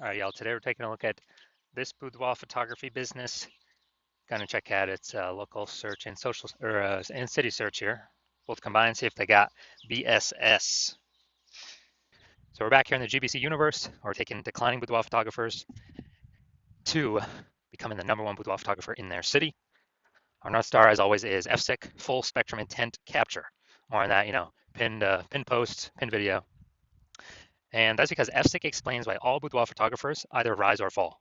All right, y'all. Today we're taking a look at this boudoir photography business. Going to check out its local search and social and city search here. Both combined, see if they got BSS. So we're back here in the GBC universe. We're taking declining boudoir photographers to becoming the #1 boudoir photographer in their city. Our North Star, as always, is FSIC, full spectrum intent capture. More on that, pinned post, pinned video. And that's because FSIC explains why all boudoir photographers either rise or fall.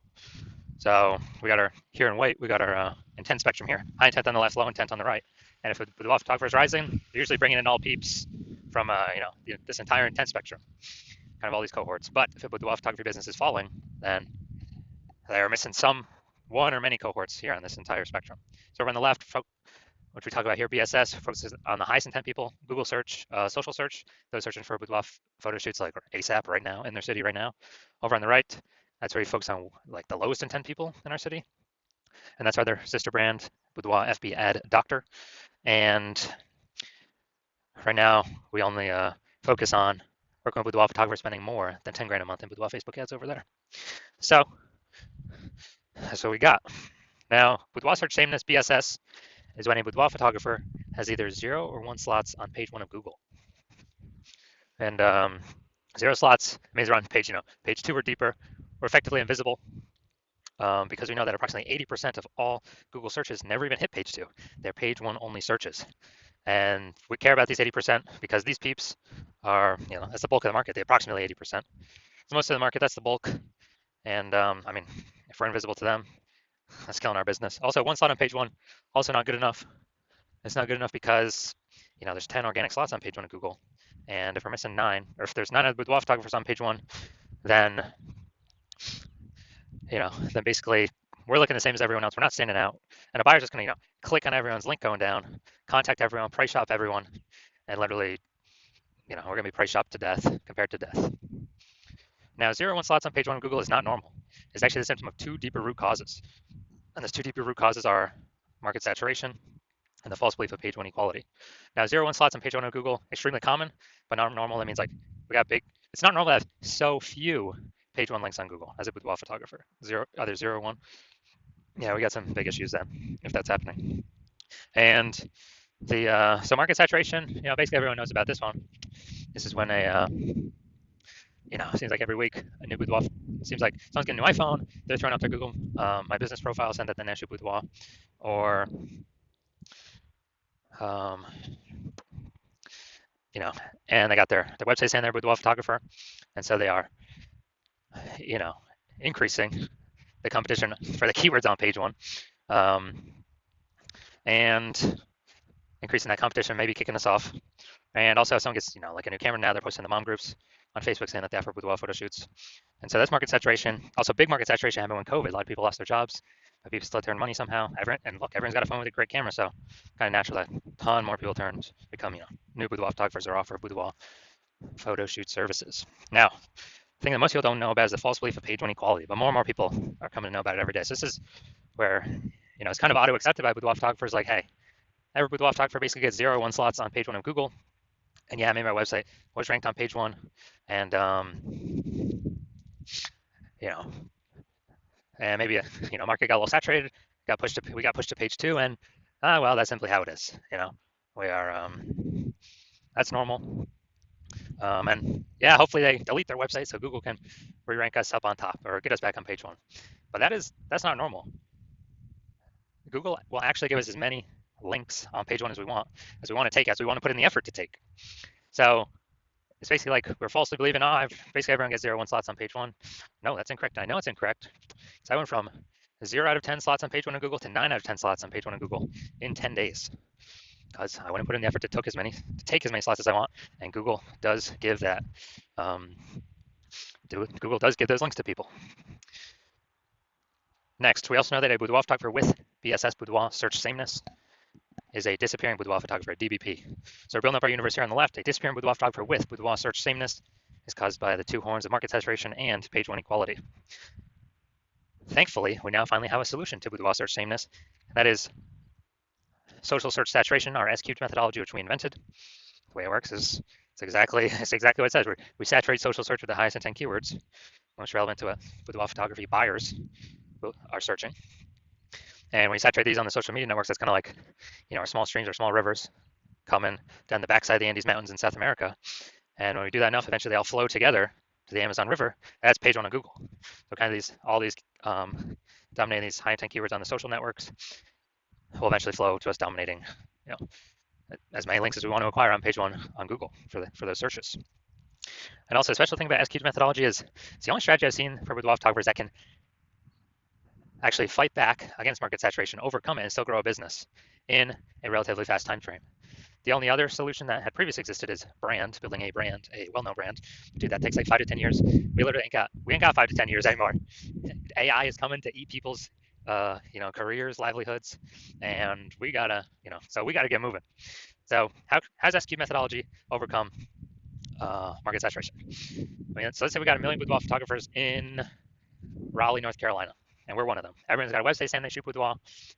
So we got our here in white, we got our intent spectrum here. High intent on the left, low intent on the right. And if the boudoir photographer is rising, they're usually bringing in all peeps from this entire intent spectrum, kind of all these cohorts. But if a boudoir photography business is falling, then they're missing some one or many cohorts here on this entire spectrum. So over on the left, which we talk about here, BSS focuses on the highest intent people. Google search, social search, those searching for boudoir photo shoots like ASAP right now in their city right now. Over on the right, that's where we focus on like the lowest intent people in our city. And that's why their sister brand, Boudoir FB Ad Doctor. And right now, we only focus on working with boudoir photographers spending more than 10 grand a month in boudoir Facebook ads over there. So that's what we got. Now, boudoir search sameness, BSS, is when a boudoir photographer has either 0 or 1 slots on page 1 of Google. And 0 slots means we're on page 2 or deeper. We're effectively invisible. Because we know that approximately 80% of all Google searches never even hit page 2. They're page 1 only searches. And we care about these 80% because these peeps are, that's the bulk of the market, they approximately 80%. So most of the market, that's the bulk. And if we're invisible to them, that's killing our business. Also, 1 slot on page 1, also not good enough. It's not good enough because, there's 10 organic slots on page 1 of Google. And if we're missing 9, or if there's 9 of the boudoir photographers on page 1, then then basically we're looking the same as everyone else. We're not standing out. And a buyer's just going to, click on everyone's link going down, contact everyone, price shop everyone, and literally, we're going to be price shopped to death, compared to death. Now, 0 1 slots on page 1 of Google is not normal. It's actually the symptom of 2 deeper root causes. And those 2 deeper root causes are market saturation and the false belief of page 1 equality. Now, 0 1 slots on page 1 of Google, extremely common, but not normal. That means like we got it's not normal to have so few page 1 links on Google as a boudoir photographer. Either 0 or 1. Yeah, we got some big issues then if that's happening. And so market saturation, basically everyone knows about this one. This is when it seems like every week a new boudoir. It seems like someone's getting a new iPhone, they're throwing up their Google My Business profile, send that the National Boudoir, or and they got their website saying they're a boudoir photographer, and so they are, increasing the competition for the keywords on page 1, and increasing that competition, maybe kicking us off. And also, if someone gets, like a new camera now, they're posting the mom groups on Facebook saying that they offer boudoir photo shoots. And so that's market saturation. Also, big market saturation happened when COVID. A lot of people lost their jobs, but people still turned money somehow. And look, everyone's got a phone with a great camera, so kind of natural that a ton more people become, new boudoir photographers or offer boudoir photo shoot services. Now, the thing that most people don't know about is the false belief of page 1 equality, but more and more people are coming to know about it every day. So this is where, it's kind of auto-accepted by boudoir photographers, like, hey, every boudoir photographer basically gets 0 or 1 slots on page 1 of Google. And yeah, I made my website was ranked on page 1, and and maybe market got a little saturated, we got pushed to page 2, and well, that's simply how it is. We are that's normal. And yeah, hopefully they delete their website so Google can re-rank us up on top or get us back on page 1. But that's not normal. Google will actually give us as many links on page 1 as we want to take, as we want to put in the effort to take. So it's basically like we're falsely believing, basically everyone gets 0 1 slots on page 1. No, that's incorrect. I know it's incorrect. So I went from 0 out of 10 slots on page 1 of Google to 9 out of 10 slots on page 1 of Google in 10 days. Because I want to put in the effort to take as many slots as I want, and Google does give that. Google does give those links to people. Next, we also know that a boudoir photographer with BSS boudoir search sameness is a disappearing boudoir photographer, DBP. So we're building up our universe here on the left. A disappearing boudoir photographer with boudoir search sameness is caused by the 2 horns of market saturation and page 1 equality. Thankfully, we now finally have a solution to boudoir search sameness. That is social search saturation, our S-cubed methodology, which we invented. The way it works is it's exactly what it says. We saturate social search with the highest intent keywords. most relevant to what boudoir photography buyers are searching. And when you saturate these on the social media networks, that's kind of like, our small streams or small rivers coming down the backside of the Andes Mountains in South America. And when we do that enough, eventually they all flow together to the Amazon River. That's page one on Google. So kind of all these dominating these high intent keywords on the social networks will eventually flow to us dominating, as many links as we want to acquire on page one on Google for those searches. And also, a special thing about SQ methodology is it's the only strategy I've seen for boudoir photographers that can actually fight back against market saturation, overcome it, and still grow a business in a relatively fast time frame. The only other solution that had previously existed is building a brand, a well-known brand. Dude, that takes like 5 to 10 years. We literally ain't got 5 to 10 years anymore. AI is coming to eat people's, careers, livelihoods, and we gotta get moving. So how's SQ methodology overcome market saturation? So let's say we got 1 million boudoir photographers in Raleigh, North Carolina, and we're one of them. Everyone's got a website saying they shoot boudoir,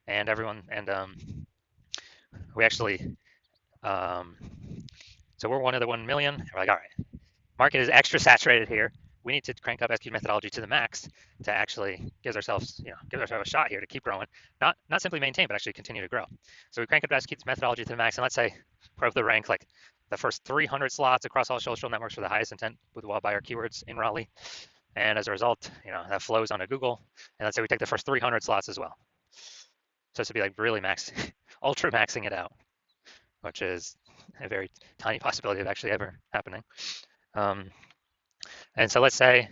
and we actually, so we're one of the 1 million. We're like, all right, market is extra saturated here. We need to crank up SQ methodology to the max to actually give ourselves a shot here to keep growing, not simply maintain, but actually continue to grow. So we crank up SQ methodology to the max, and let's say put up the rank like the first 300 slots across all social networks for the highest intent boudoir buyer keywords in Raleigh. And as a result, that flows onto Google. And let's say we take the first 300 slots as well. So this would be like really ultra maxing it out, which is a very tiny possibility of actually ever happening. And so let's say,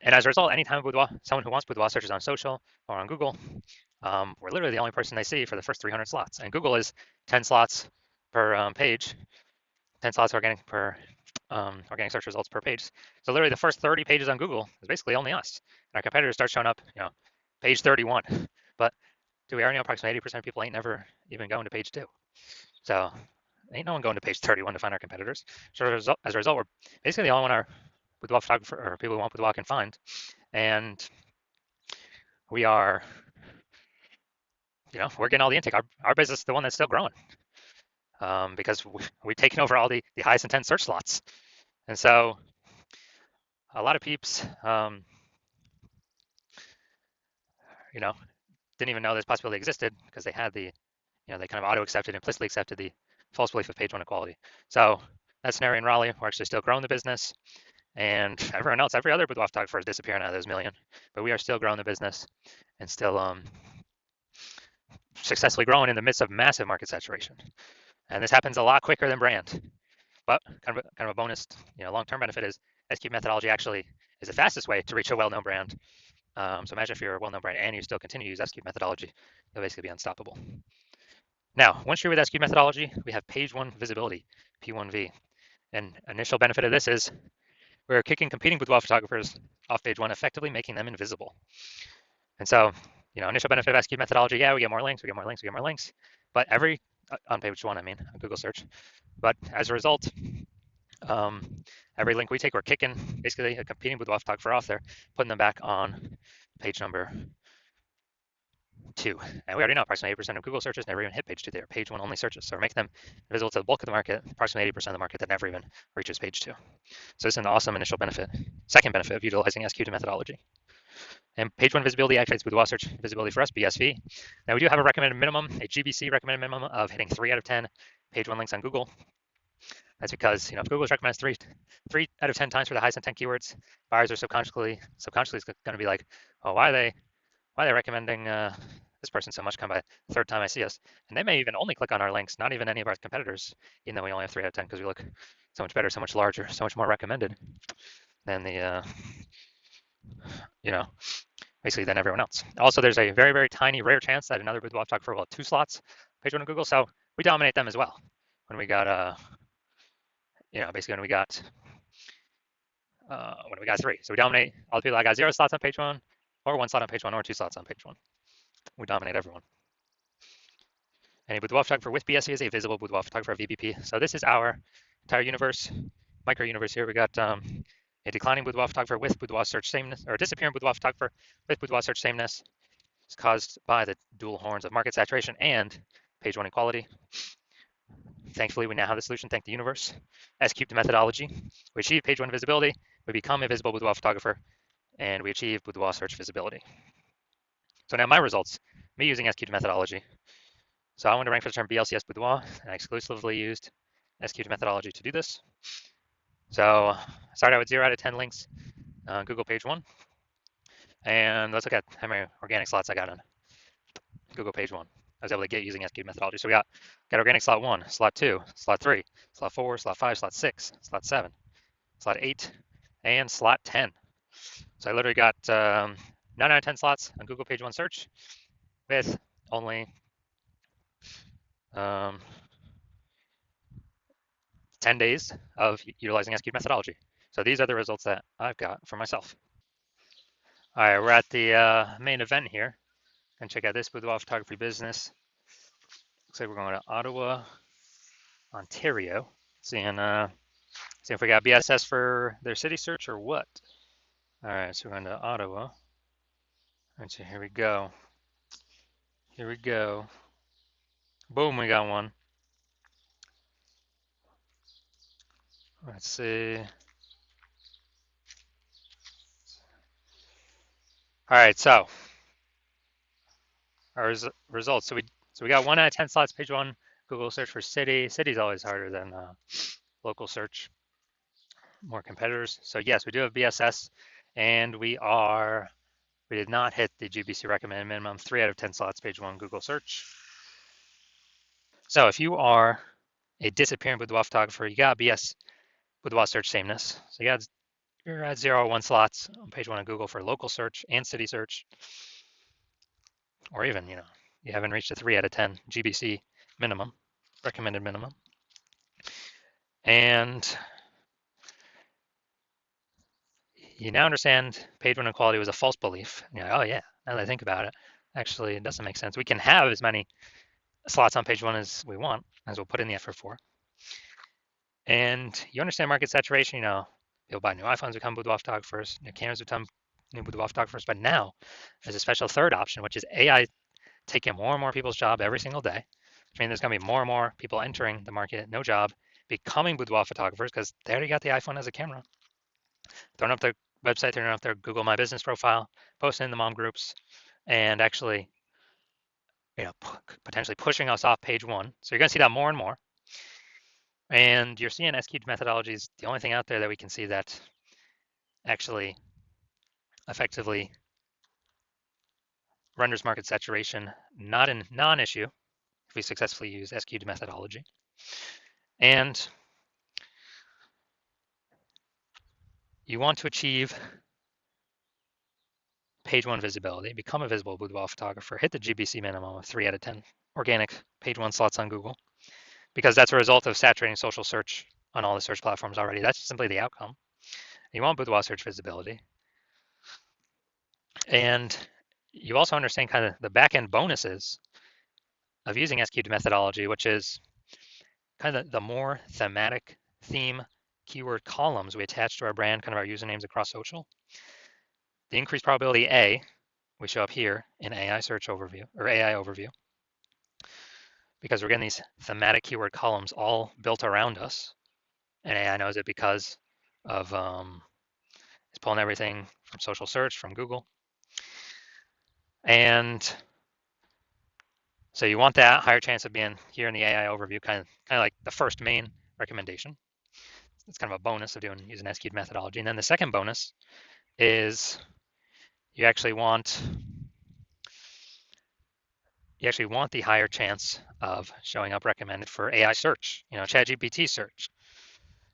and as a result, anytime someone who wants boudoir searches on social or on Google, we're literally the only person they see for the first 300 slots. And Google is 10 slots per page, 10 slots organic search results per page. So literally the first 30 pages on Google is basically only us. And our competitors start showing up, page 31. But do we already know approximately 80% of people ain't never even going to page 2. So ain't no one going to page 31 to find our competitors. So as a result, we're basically the only one our boudoir photographer or people who want boudoir can find. And we are, we're getting all the intake. Our business is the one that's still growing because we've taken over all the highest intent search slots. And so a lot of peeps, didn't even know this possibility existed because they had they kind of auto-accepted, implicitly accepted the false belief of page one equality. So that scenario in Raleigh, we're actually still growing the business, and everyone else, every other boudoir photographer is disappearing out of those million, but we are still growing the business and still successfully growing in the midst of massive market saturation. And this happens a lot quicker than brand. But kind of a bonus, long-term benefit is SQ methodology actually is the fastest way to reach a well-known brand. So imagine if you're a well-known brand and you still continue to use SQ methodology, you'll basically be unstoppable. Now, once you're with SQ methodology, we have page one visibility, P1V. And initial benefit of this is we're kicking competing boudoir photographers off page one, effectively making them invisible. And so, initial benefit of SQ methodology, yeah, we get more links, but on page one, on Google search. But as a result, every link we take, we're kicking basically a competing boudoir photographer off there, putting them back on page number 2. And we already know approximately 80% of Google searches never even hit page 2. They're page 1 only searches. So we're making them visible to the bulk of the market, approximately 80% of the market that never even reaches page 2. So this is an awesome initial benefit. Second benefit of utilizing SQ methodology. And page 1 visibility activates boudoir search visibility for us, BSV. Now we do have a recommended minimum, a GBC recommended minimum of hitting 3 out of 10 page 1 links on Google. That's because, if Google recommends 3 out of 10 times for the highest intent keywords, buyers are subconsciously going to be like, oh, why are they recommending this person so much? Come by the third time I see us. And they may even only click on our links, not even any of our competitors, even though we only have 3 out of 10 because we look so much better, so much larger, so much more recommended than the, basically than everyone else. Also, there's a very, very tiny, rare chance that another boudoir photographer will have 2 slots page 1 on Google. So we dominate them as well when we got, basically when we got 3. So we dominate all the people that got 0 slots on page 1, or 1 slot on page 1, or 2 slots on page 1. We dominate everyone. And a boudoir photographer with BSC is a visible boudoir photographer, VBP. So this is our entire universe, micro universe here. We got a declining boudoir photographer with boudoir search sameness, or a disappearing boudoir photographer with boudoir search sameness. It's caused by the dual horns of market saturation and page 1 equality. Thankfully, we now have the solution, thank the universe. SQ methodology. We achieve page 1 visibility we become a visible boudoir photographer, and we achieve boudoir search visibility. So now my results, me using SQ2 methodology. So I wanted to rank for the term BLCS boudoir, and I exclusively used SQ2 methodology to do this. So I started out with 0 out of 10 links on Google page 1. And let's look at how many organic slots I got on Google page 1. I was able to get using SQ methodology. So we got organic slot 1, slot 2, slot 3, slot 4, slot 5, slot 6, slot 7, slot 8, and slot 10. So I literally got 9 out of 10 slots on Google page 1 search with only 10 days of utilizing SQ methodology. So these are the results that I've got for myself. All right, we're at the main event here. And check out this boudoir photography business. Looks like we're going to Ottawa, Ontario. Seeing if we got BSS for their city search or what. All right, so we're going to Ottawa. All right, so here we go. Here we go. Boom, we got one. Let's see. All right, so our results. So we got 1 out of 10 slots, page 1, Google search for city. City's always harder than local search, more competitors. So yes, we do have BSS, and we did not hit the GBC recommended minimum, 3 out of 10 slots, page 1, Google search. So if you are a disappearing boudoir photographer, you got BS boudoir search sameness. So you're at 0 or 1 slots on page 1 of Google for local search and city search, or even, you haven't reached a 3 out of 10 GBC minimum, recommended minimum. And you now understand page 1 equality was a false belief. You're like, oh yeah, now that I think about it, actually it doesn't make sense. We can have as many slots on page 1 as we want, as we'll put in the effort for. And you understand market saturation, people buy new iPhones, become boudoir photographers, new cameras become new boudoir photographers. But now there's a special third option, which is AI taking more and more people's job every single day, which means there's going to be more and more people entering the market, no job, becoming boudoir photographers because they already got the iPhone as a camera, throwing up their website, throwing up their Google My Business profile, posting in the mom groups, and actually, potentially pushing us off page 1. So you're going to see that more and more. And you're seeing SQ methodology is the only thing out there that we can see that actually effectively renders market saturation not a non-issue if we successfully use SQ methodology. And you want to achieve page 1 visibility, become a visible boudoir photographer, hit the GBC minimum of 3 out of 10 organic page 1 slots on Google, because that's a result of saturating social search on all the search platforms already. That's simply the outcome. You want boudoir search visibility. And you also understand kind of the back-end bonuses of using SQ methodology, which is kind of the more thematic theme keyword columns we attach to our brand, kind of our usernames across social. The increased probability A, we show up here in AI search overview or AI overview, because we're getting these thematic keyword columns all built around us. And AI knows it because of it's pulling everything from social search, from Google. And so you want that higher chance of being here in the AI overview, kind of like the first main recommendation. It's kind of a bonus of using SQ methodology. And then the second bonus is you actually want the higher chance of showing up recommended for AI search, ChatGPT search,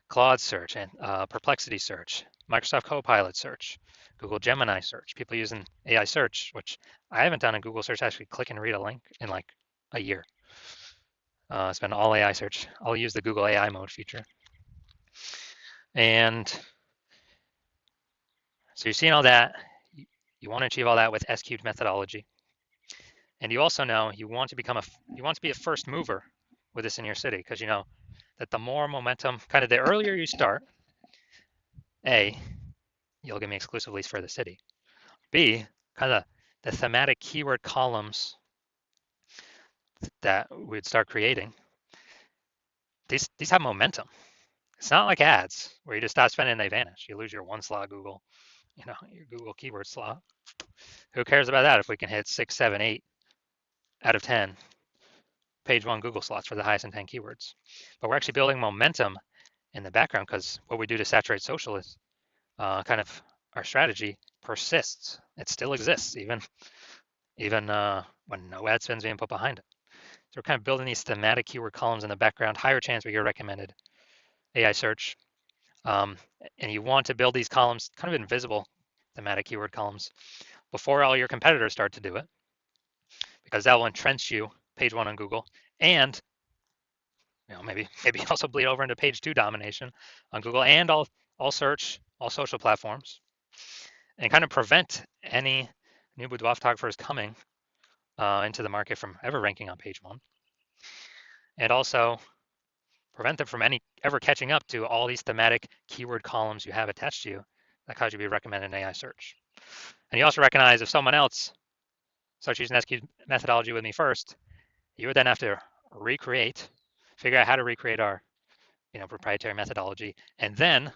Claude search, and Perplexity search, Microsoft Copilot search, Google Gemini search, people using AI search, which I haven't done a Google search, actually click and read a link in like a year. It's been all AI search. I'll use the Google AI mode feature. And so you're seeing all that. You want to achieve all that with SQ methodology. And you also know you want to be a first mover with this in your city, because you know that the more momentum, kind of the earlier you start, A, you'll give me exclusive leads for the city. B, kind of the thematic keyword columns that we'd start creating, these have momentum. It's not like ads where you just stop spending and they vanish. You lose your one slot Google, your Google keyword slot. Who cares about that if we can hit 6, 7, 8 out of 10 page one Google slots for the highest intent keywords? But we're actually building momentum in the background because what we do to saturate social is kind of our strategy persists. It still exists even when no ad spend's being put behind it. So we're kind of building these thematic keyword columns in the background, higher chance we get recommended AI search. Um, and you want to build these columns, kind of invisible thematic keyword columns, before all your competitors start to do it, because that will entrench you page one on Google, and maybe also bleed over into page two domination on Google and all search, all social platforms, and kind of prevent any new boudoir photographers coming into the market from ever ranking on page one, and also prevent them from ever catching up to all these thematic keyword columns you have attached to you that cause you to be recommended in AI search. And you also recognize if someone else starts using SQ methodology with me first, you would then have to figure out how to recreate our proprietary methodology, and then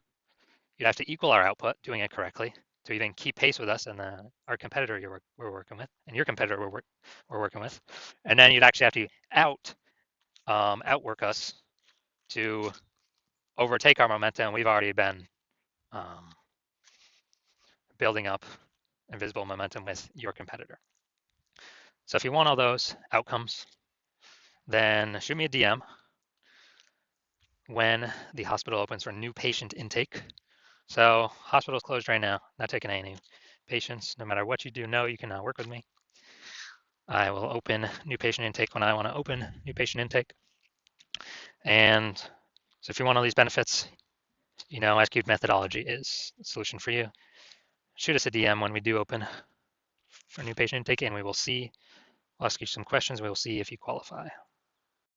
you'd have to equal our output doing it correctly to even keep pace with us and our competitor we're working with, and your competitor we're working with, and then you'd actually have to outwork us to overtake our momentum we've already been building up invisible momentum with your competitor. So if you want all those outcomes, then shoot me a DM when the hospital opens for new patient intake. So hospital's closed right now, not taking any patients. No matter what you do, know you can work with me. I will open new patient intake when I want to open new patient intake. And so if you want all these benefits, SQ methodology is the solution for you. Shoot us a DM when we do open for new patient intake, and we'll ask you some questions. We will see if you qualify.